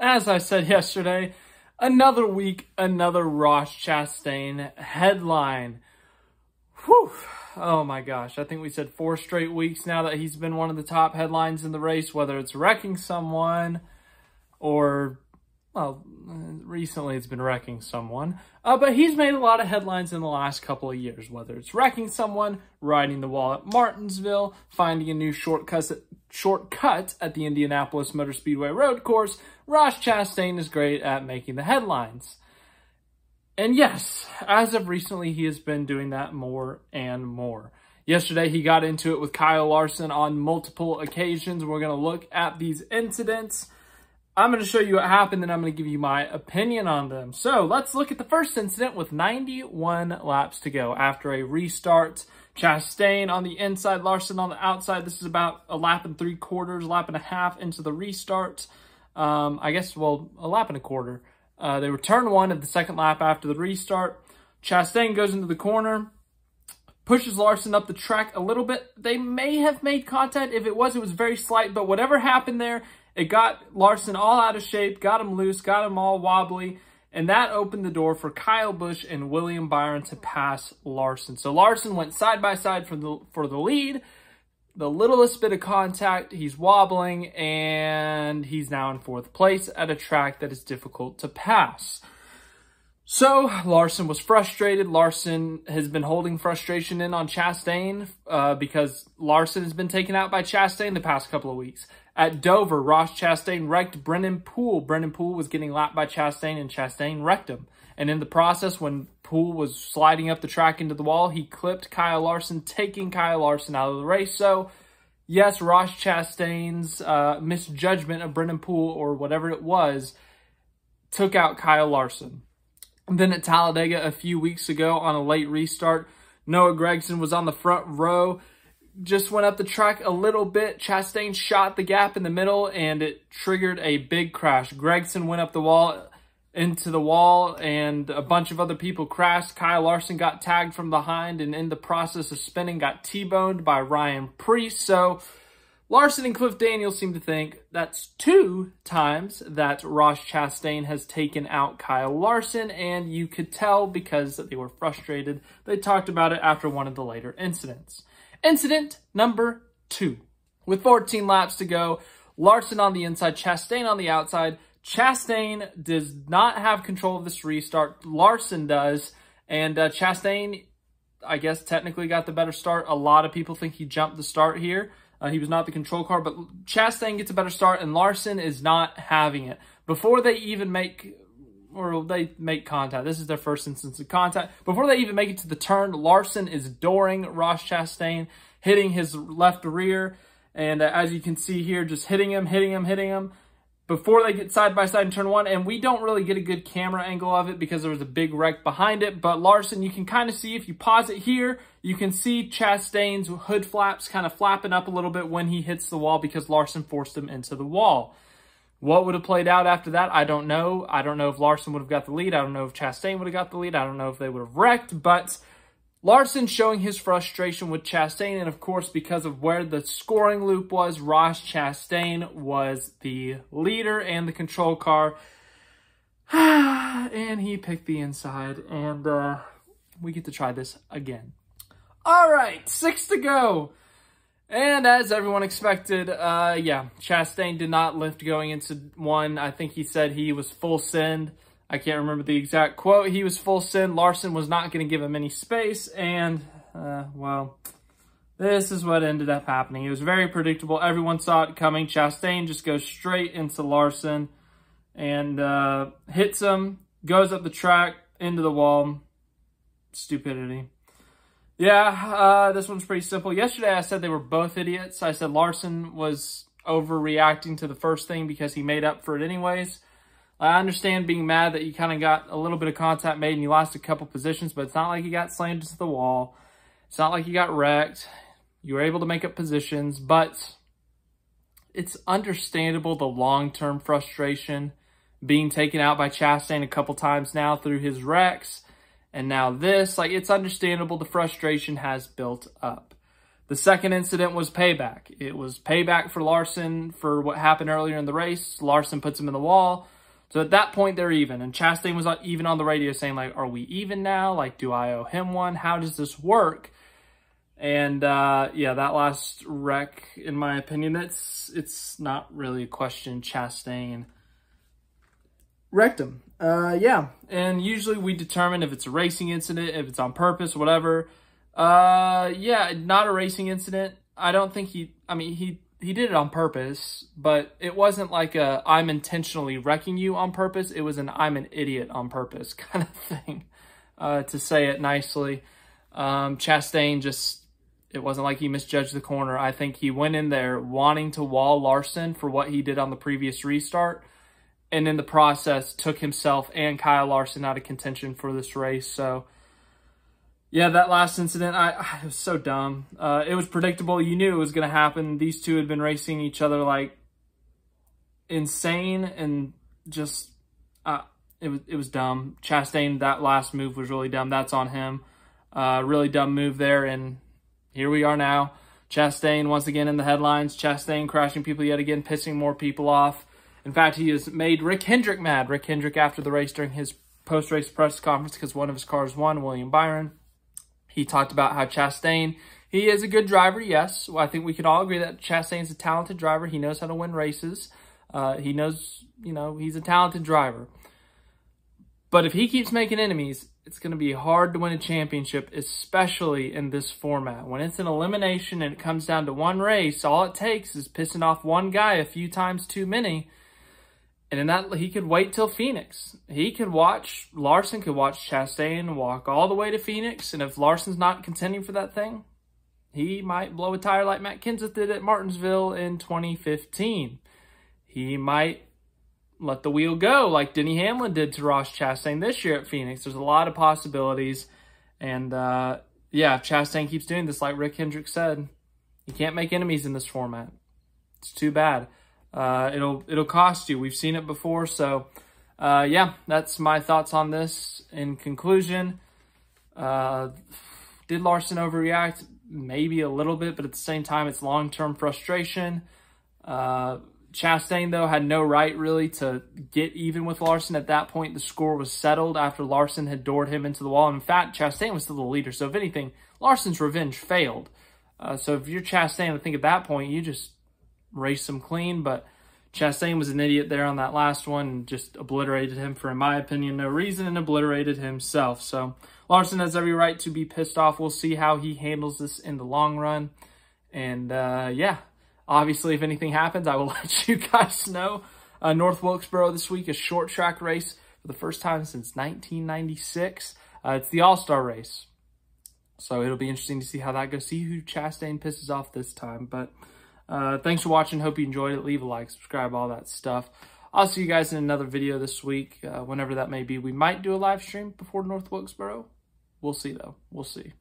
as I said yesterday, another week, another Ross Chastain headline. Whew. Oh my gosh, I think we said 4 straight weeks now that he's been one of the top headlines in the race, whether it's wrecking someone or, well, recently it's been wrecking someone. But he's made a lot of headlines in the last couple of years, whether it's wrecking someone, riding the wall at Martinsville, finding a new shortcut at the Indianapolis Motor Speedway road course. Ross Chastain is great at making the headlines. And yes, as of recently, he has been doing that more and more. Yesterday, he got into it with Kyle Larson on multiple occasions. We're going to look at these incidents. I'm going to show you what happened, and I'm going to give you my opinion on them. So let's look at the first incident with 91 laps to go. After a restart, Chastain on the inside, Larson on the outside. This is about a lap and 3/4, lap and a half into the restart. I guess, well, a lap and a quarter. They were turn 1 of the second lap after the restart. Chastain goes into the corner, pushes Larson up the track a little bit. They may have made contact. If it was very slight, but whatever happened there, it got Larson all out of shape, got him loose, got him all wobbly, and that opened the door for Kyle Busch and William Byron to pass Larson. So Larson went side by side for the lead. The littlest bit of contact, he's wobbling, and he's now in 4th place at a track that is difficult to pass. So Larson was frustrated. Larson has been holding frustration in on Chastain because Larson has been taken out by Chastain the past couple of weeks. At Dover, Ross Chastain wrecked Brennan Poole. Brennan Poole was getting lapped by Chastain, and Chastain wrecked him. And in the process, when Poole was sliding up the track into the wall, he clipped Kyle Larson, taking Kyle Larson out of the race. So, yes, Ross Chastain's misjudgment of Brennan Poole, or whatever it was, took out Kyle Larson. And then at Talladega a few weeks ago on a late restart, Noah Gragson was on the front row, just went up the track a little bit. Chastain shot the gap in the middle, and it triggered a big crash. Gragson went up the wall, into the wall, and a bunch of other people crashed. Kyle Larson got tagged from behind, and in the process of spinning, got T-boned by Ryan Preece. So Larson and Cliff Daniels seem to think that's 2 times that Ross Chastain has taken out Kyle Larson, and you could tell because they were frustrated. They talked about it after one of the later incidents. Incident number 2. With 14 laps to go, Larson on the inside, Chastain on the outside. Chastain does not have control of this restart. Larson does, and Chastain, I guess, technically got the better start. A lot of people think he jumped the start here. He was not the control car, but Chastain gets a better start, and Larson is not having it. Before they even make contact, this is their first instance of contact. Before they even make it to the turn, Larson is dooring Ross Chastain, hitting his left rear, and as you can see here, just hitting him. Before they get side by side in turn 1, and we don't really get a good camera angle of it because there was a big wreck behind it, but Larson, you can kind of see, if you pause it here, you can see Chastain's hood flaps kind of flapping up a little bit when he hits the wall because Larson forced him into the wall. What would have played out after that? I don't know. I don't know if Larson would have got the lead. I don't know if Chastain would have got the lead. I don't know if they would have wrecked, but Larson showing his frustration with Chastain, and of course, because of where the scoring loop was, Ross Chastain was the leader and the control car. And he picked the inside, and we get to try this again. All right, 6 to go. And as everyone expected, yeah, Chastain did not lift going into 1. I think he said he was full send. I can't remember the exact quote. He was full send. Larson was not going to give him any space. And, well, this is what ended up happening. It was very predictable. Everyone saw it coming. Chastain just goes straight into Larson and hits him, goes up the track, into the wall. Stupidity. Yeah, this one's pretty simple. Yesterday, I said they were both idiots. I said Larson was overreacting to the first thing because he made up for it anyways. I understand being mad that you kind of got a little bit of contact made and you lost a couple positions, but it's not like you got slammed into the wall. It's not like you got wrecked. You were able to make up positions, but it's understandable the long-term frustration being taken out by Chastain a couple times now through his wrecks. And now this, like, it's understandable the frustration has built up. The second incident was payback. It was payback for Larson for what happened earlier in the race. Larson puts him in the wall. So at that point, they're even. And Chastain was even on the radio saying, like, are we even now? Like, do I owe him one? How does this work? And, yeah, that last wreck, in my opinion, it's not really a question. Chastain wrecked him. Yeah. And usually we determine if it's a racing incident, if it's on purpose, whatever. Yeah, not a racing incident. I don't think he did it on purpose, but it wasn't like a I'm intentionally wrecking you on purpose. It was an I'm an idiot on purpose kind of thing, to say it nicely. Chastain just, it wasn't like he misjudged the corner. I think he went in there wanting to wall Larson for what he did on the previous restart, and in the process took himself and Kyle Larson out of contention for this race. So, yeah, that last incident, it was so dumb. It was predictable. You knew it was going to happen. These two had been racing each other like insane, and just, it was dumb. Chastain, that last move was really dumb. That's on him. Really dumb move there, and here we are now. Chastain once again in the headlines. Chastain crashing people yet again, pissing more people off. In fact, he has made Rick Hendrick mad. Rick Hendrick, after the race during his post-race press conference, because one of his cars won, William Byron, he talked about how Chastain, he is a good driver, yes. Well, I think we can all agree that Chastain's a talented driver. He knows how to win races. He knows, you know, he's a talented driver. But if he keeps making enemies, it's going to be hard to win a championship, especially in this format. When it's an elimination and it comes down to one race, all it takes is pissing off one guy a few times too many. And in that, he could wait till Phoenix. Larson could watch Chastain walk all the way to Phoenix. And if Larson's not contending for that thing, he might blow a tire like Matt Kenseth did at Martinsville in 2015. He might let the wheel go like Denny Hamlin did to Ross Chastain this year at Phoenix. There's a lot of possibilities. And, yeah, if Chastain keeps doing this, like Rick Hendrick said, you can't make enemies in this format. It's too bad. It'll cost you. We've seen it before. So, yeah, that's my thoughts on this. In conclusion, did Larson overreact? Maybe a little bit, but at the same time, it's long-term frustration. Chastain, though, had no right really to get even with Larson. At that point, the score was settled after Larson had doored him into the wall. In fact, Chastain was still the leader. So if anything, Larson's revenge failed. So if you're Chastain, I think at that point, you just race him clean. But Chastain was an idiot there on that last one and just obliterated him for, in my opinion, no reason, and obliterated himself. So Larson has every right to be pissed off. We'll see how he handles this in the long run. And, yeah. Obviously, if anything happens, I will let you guys know. North Wilkesboro this week, a short track race for the first time since 1996. It's the All-Star race. So it'll be interesting to see how that goes. See who Chastain pisses off this time. But thanks for watching. Hope you enjoyed it. Leave a like, subscribe, all that stuff. I'll see you guys in another video this week, whenever that may be. We might do a live stream before North Wilkesboro. We'll see, though. We'll see.